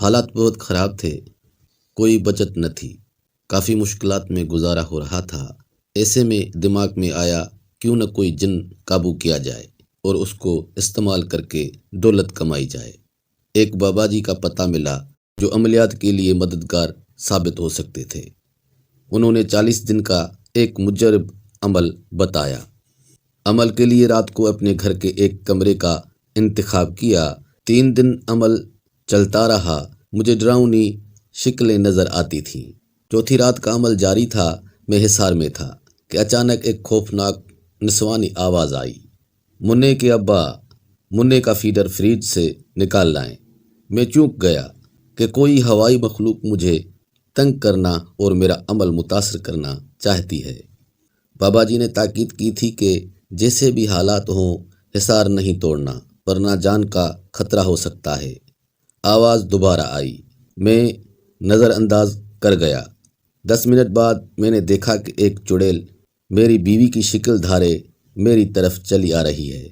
حالات بہت خراب تھے، کوئی بچت نہ تھی، کافی مشکلات میں گزارا ہو رہا تھا۔ ایسے میں دماغ میں آیا کیوں نہ کوئی جن قابو کیا جائے اور اس کو استعمال کر کے دولت کمائی جائے۔ ایک بابا جی کا پتہ ملا جو عملیات کے لیے مددگار ثابت ہو سکتے تھے۔ انہوں نے 40 دن کا ایک مجرب عمل بتایا۔ عمل کے لیے رات کو اپنے گھر کے ایک کمرے کا انتخاب کیا۔ 3 دن عمل چلتا رہا، مجھے ڈراؤنی شکلیں نظر آتی تھیں۔ چوتھی رات کا عمل جاری تھا، میں حصار میں تھا کہ اچانک ایک خوفناک نسوانی آواز آئی، منّے کے ابا، منّے کا فیڈر فریج سے نکال لائیں۔ میں چونک گیا کہ کوئی ہوائی مخلوق مجھے تنگ کرنا اور میرا عمل متاثر کرنا چاہتی ہے۔ بابا جی نے تاکید کی تھی کہ جیسے بھی حالات ہوں حصار نہیں توڑنا ورنہ جان کا خطرہ ہو سکتا ہے۔ آواز دوبارہ آئی، میں نظر انداز کر گیا۔ 10 منٹ بعد میں نے دیکھا کہ ایک چڑیل میری بیوی کی شکل دھارے میری طرف چلی آ رہی ہے۔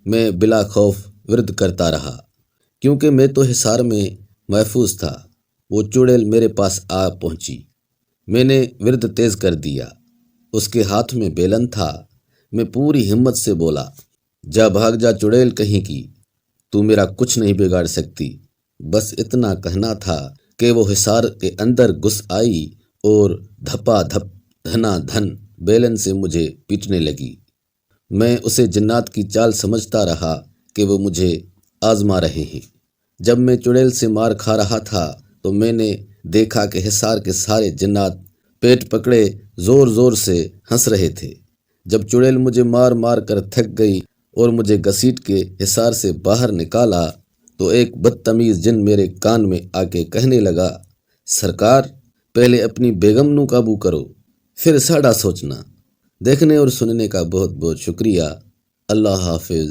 میں بلا خوف ورد کرتا رہا کیونکہ میں تو حصار میں محفوظ تھا۔ وہ چڑیل میرے پاس آ پہنچی، میں نے ورد تیز کر دیا۔ اس کے ہاتھ میں بیلن تھا۔ میں پوری ہمت سے بولا، جا بھاگ جا چڑیل کہیں کی، تو میرا کچھ نہیں بگاڑ سکتی۔ بس اتنا کہنا تھا کہ وہ حصار کے اندر گھس آئی اور دھپا دھپ دھنا دھن بیلن سے مجھے پیٹنے لگی۔ میں اسے جنات کی چال سمجھتا رہا کہ وہ مجھے آزما رہے ہیں۔ جب میں چڑیل سے مار کھا رہا تھا تو میں نے دیکھا کہ حصار کے سارے جنات پیٹ پکڑے زور زور سے ہنس رہے تھے۔ جب چڑیل مجھے مار مار کر تھک گئی اور مجھے گھسیٹ کے حصار سے باہر نکالا تو ایک بدتمیز جن میرے کان میں آ کے کہنے لگا، سرکار پہلے اپنی بیگم نو قابو کرو، پھر ساڑا سوچنا۔ دیکھنے اور سننے کا بہت بہت شکریہ۔ اللہ حافظ۔